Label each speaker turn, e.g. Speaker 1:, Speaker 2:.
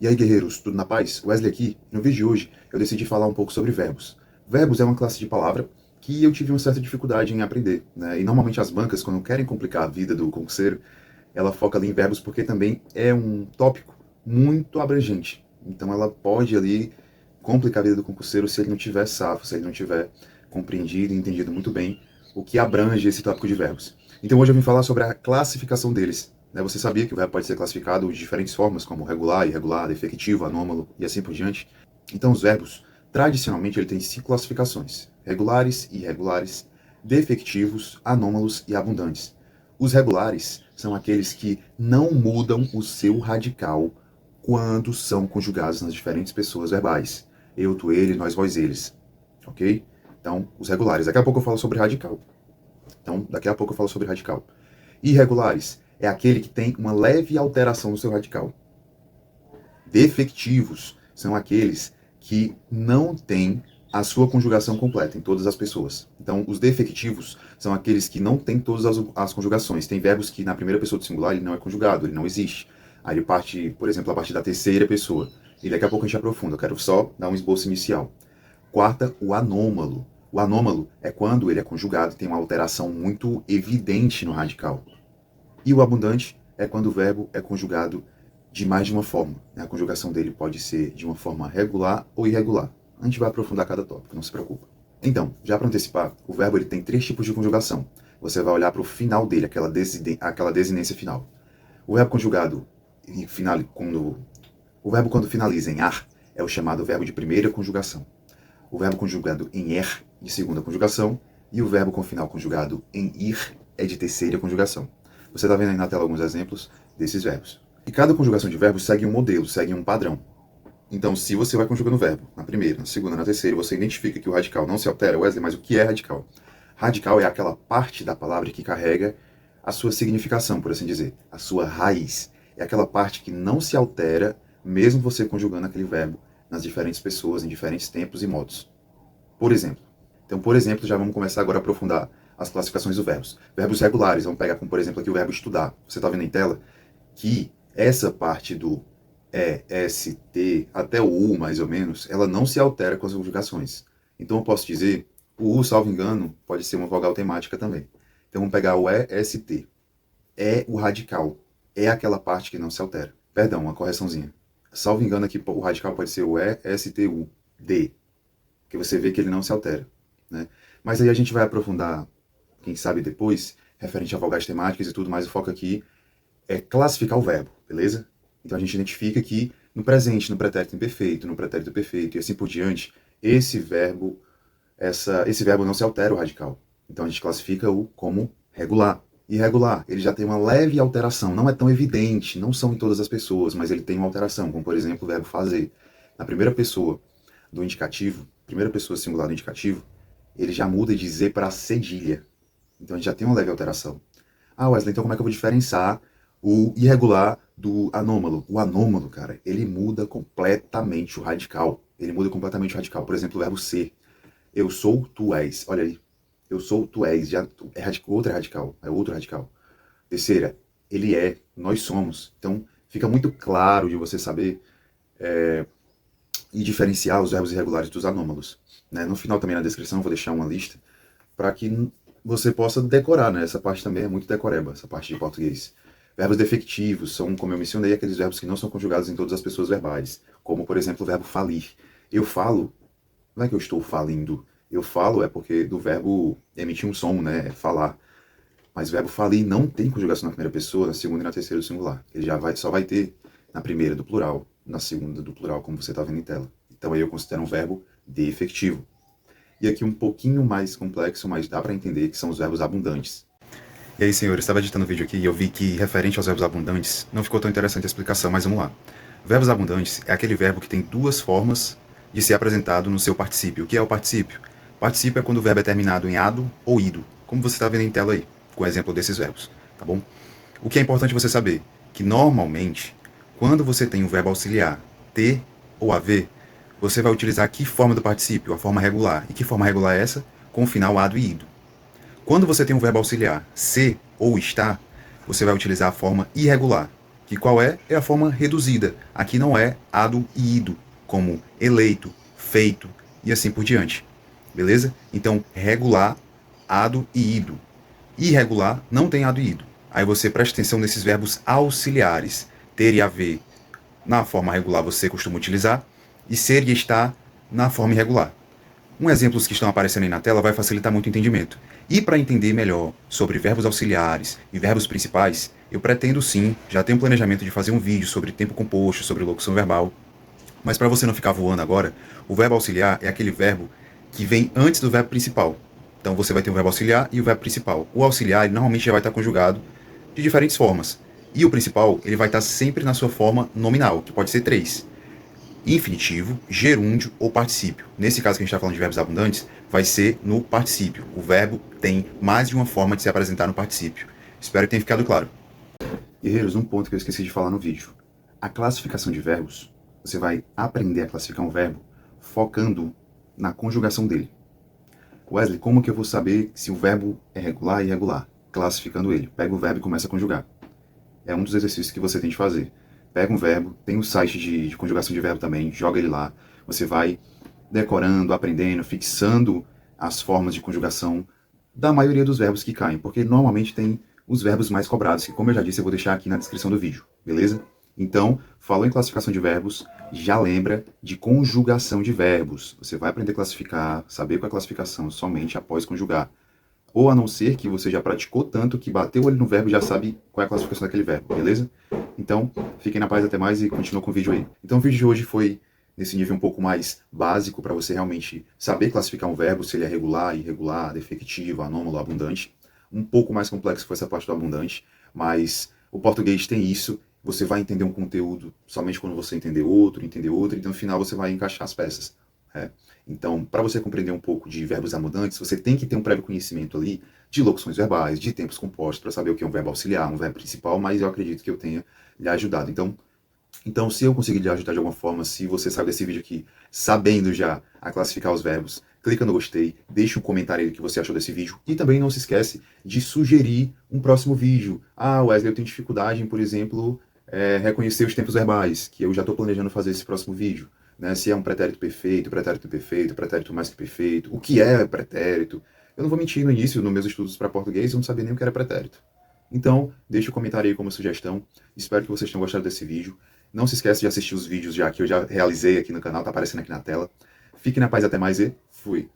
Speaker 1: E aí, guerreiros, tudo na paz? Wesley aqui. No vídeo de hoje, eu decidi falar um pouco sobre verbos. Verbos é uma classe de palavra que eu tive uma certa dificuldade em aprender, né? E normalmente as bancas, quando querem complicar a vida do concurseiro, ela foca ali em verbos porque também é um tópico muito abrangente. Então ela pode ali complicar a vida do concurseiro se ele não tiver safo, se ele não tiver compreendido e entendido muito bem o que abrange esse tópico de verbos. Então hoje eu vim falar sobre a classificação deles. Você sabia que o verbo pode ser classificado de diferentes formas, como regular, irregular, defectivo, anômalo e assim por diante? Então os verbos, tradicionalmente, ele tem 5 classificações: regulares e irregulares, defectivos, anômalos e abundantes. Os regulares são aqueles que não mudam o seu radical quando são conjugados nas diferentes pessoas verbais. Eu, tu, ele, nós, vós, eles. Ok? Então, os regulares. Daqui a pouco eu falo sobre radical. Irregulares é aquele que tem uma leve alteração no seu radical. Defectivos são aqueles que não têm a sua conjugação completa em todas as pessoas. Então, os defectivos são aqueles que não têm todas as conjugações. Tem verbos que na primeira pessoa do singular ele não é conjugado, ele não existe. Aí ele parte, por exemplo, a partir da terceira pessoa. E daqui a pouco a gente aprofunda. Eu quero só dar um esboço inicial. Quarta, o anômalo. O anômalo é quando ele é conjugado e tem uma alteração muito evidente no radical. E o abundante é quando o verbo é conjugado de mais de uma forma. A conjugação dele pode ser de uma forma regular ou irregular. A gente vai aprofundar cada tópico, não se preocupa. Então, já para antecipar, o verbo ele tem 3 tipos de conjugação. Você vai olhar para o final dele, aquela desinência final. O verbo conjugado, quando finaliza em ar, é o chamado verbo de primeira conjugação. O verbo conjugado em er, de segunda conjugação, e o verbo com final conjugado em ir é de terceira conjugação. Você está vendo aí na tela alguns exemplos desses verbos. E cada conjugação de verbos segue um modelo, segue um padrão. Então, se você vai conjugando o verbo na primeira, na segunda, na terceira, você identifica que o radical não se altera, Wesley, mas o que é radical? Radical é aquela parte da palavra que carrega a sua significação, por assim dizer, a sua raiz. É aquela parte que não se altera, mesmo você conjugando aquele verbo nas diferentes pessoas, em diferentes tempos e modos. Por exemplo. Então, por exemplo, já vamos começar agora a aprofundar as classificações dos verbos. Verbos regulares, vamos pegar como, por exemplo, aqui o verbo estudar. Você está vendo em tela que essa parte do S, T, até o U, mais ou menos, ela não se altera com as conjugações. Então eu posso dizer, o U, salvo engano, pode ser uma vogal temática também. Então vamos pegar o EST. É o radical. É aquela parte que não se altera. Perdão, uma correçãozinha. Salvo engano aqui, o radical pode ser o ESTU, D. Que você vê que ele não se altera. Né? Mas aí a gente vai aprofundar, quem sabe depois, referente a vogais temáticas e tudo mais, o foco aqui é classificar o verbo, beleza? Então a gente identifica que no presente, no pretérito imperfeito, no pretérito perfeito e assim por diante, esse verbo não se altera o radical. Então a gente classifica-o como regular. Irregular, ele já tem uma leve alteração, não é tão evidente, não são em todas as pessoas, mas ele tem uma alteração, como por exemplo o verbo fazer. Na primeira pessoa do indicativo, primeira pessoa singular do indicativo, ele já muda de Z para cedilha. Então a gente já tem uma leve alteração. Ah, Wesley, então como é que eu vou diferenciar o irregular do anômalo? O anômalo, cara, ele muda completamente o radical. Ele muda completamente o radical. Por exemplo, o verbo ser. Eu sou, tu és. Olha aí. Eu sou, tu és. Já é outro radical. É outro radical. Terceira, ele é. Nós somos. Então, fica muito claro de você saber e diferenciar os verbos irregulares dos anômalos. Né? No final também na descrição eu vou deixar uma lista para que você possa decorar, né? Essa parte também é muito decoreba, essa parte de português. Verbos defectivos são, como eu mencionei, aqueles verbos que não são conjugados em todas as pessoas verbais, como, por exemplo, o verbo falir. Eu falo, não é que eu estou falindo, eu falo é porque do verbo emitir um som, né? É falar. Mas o verbo falir não tem conjugação na primeira pessoa, na segunda e na terceira do singular. Ele só vai ter na primeira do plural, na segunda do plural, como você está vendo em tela. Então aí eu considero um verbo defectivo. E aqui um pouquinho mais complexo, mas dá para entender que são os verbos abundantes. E aí, senhores, estava editando o vídeo aqui e eu vi que, referente aos verbos abundantes, não ficou tão interessante a explicação, mas vamos lá. Verbos abundantes é aquele verbo que tem 2 formas de ser apresentado no seu particípio. O que é o particípio? Particípio é quando o verbo é terminado em ado ou ido, como você está vendo em tela aí, com o exemplo desses verbos, tá bom? O que é importante você saber? Que, normalmente, quando você tem um verbo auxiliar, ter ou haver, você vai utilizar que forma do particípio? A forma regular. E que forma regular é essa? Com o final ado e ido. Quando você tem um verbo auxiliar, ser ou estar, você vai utilizar a forma irregular. que qual é? É a forma reduzida. Aqui não é ado e ido, como eleito, feito e assim por diante. Beleza? Então, regular, ado e ido. Irregular não tem ado e ido. Aí você presta atenção nesses verbos auxiliares. Ter e haver na forma regular você costuma utilizar, e ser e estar na forma irregular. Um exemplo que estão aparecendo aí na tela vai facilitar muito o entendimento. E para entender melhor sobre verbos auxiliares e verbos principais, eu pretendo sim, já tenho um planejamento de fazer um vídeo sobre tempo composto, sobre locução verbal. Mas para você não ficar voando agora, o verbo auxiliar é aquele verbo que vem antes do verbo principal. Então você vai ter o verbo auxiliar e o verbo principal. O auxiliar ele normalmente já vai estar conjugado de diferentes formas. E o principal ele vai estar sempre na sua forma nominal, que pode ser três: infinitivo, gerúndio ou particípio. Nesse caso que a gente está falando de verbos abundantes, vai ser no particípio. O verbo tem mais de uma forma de se apresentar no particípio. Espero que tenha ficado claro. Guerreiros, um ponto que eu esqueci de falar no vídeo. A classificação de verbos, você vai aprender a classificar um verbo focando na conjugação dele. Wesley, como que eu vou saber se o verbo é regular e irregular? Classificando ele. Pega o verbo e começa a conjugar. É um dos exercícios que você tem de fazer. Pega um verbo, tem um site de conjugação de verbo também, joga ele lá. Você vai decorando, aprendendo, fixando as formas de conjugação da maioria dos verbos que caem, porque normalmente tem os verbos mais cobrados, que como eu já disse, eu vou deixar aqui na descrição do vídeo, beleza? Então, falou em classificação de verbos, já lembra de conjugação de verbos. Você vai aprender a classificar, saber qual é a classificação somente após conjugar. Ou a não ser que você já praticou tanto que bateu o olho no verbo e já sabe qual é a classificação daquele verbo, beleza? Então, fiquem na paz, até mais e continua com o vídeo aí. Então, o vídeo de hoje foi nesse nível um pouco mais básico para você realmente saber classificar um verbo, se ele é regular, irregular, defectivo, anômalo, abundante. Um pouco mais complexo foi essa parte do abundante, mas o português tem isso. Você vai entender um conteúdo somente quando você entender outro, então no final você vai encaixar as peças. Então, para você compreender um pouco de verbos abundantes, você tem que ter um prévio conhecimento ali de locuções verbais, de tempos compostos, para saber o que é um verbo auxiliar, um verbo principal, mas eu acredito que eu tenha lhe ajudado. Então, se eu conseguir lhe ajudar de alguma forma, se você saiu desse vídeo aqui sabendo já a classificar os verbos, clica no gostei, deixa um comentário aí do que você achou desse vídeo e também não se esquece de sugerir um próximo vídeo. Ah, Wesley, eu tenho dificuldade em, por exemplo, reconhecer os tempos verbais, que eu já estou planejando fazer esse próximo vídeo. Né? Se é um pretérito perfeito, pretérito imperfeito, pretérito mais que perfeito, o que é pretérito. Eu não vou mentir, no início, nos meus estudos para português, eu não sabia nem o que era pretérito. Então, deixa um comentário aí como sugestão. Espero que vocês tenham gostado desse vídeo. Não se esqueça de assistir os vídeos já que eu já realizei aqui no canal, tá aparecendo aqui na tela. Fique na paz, até mais e fui!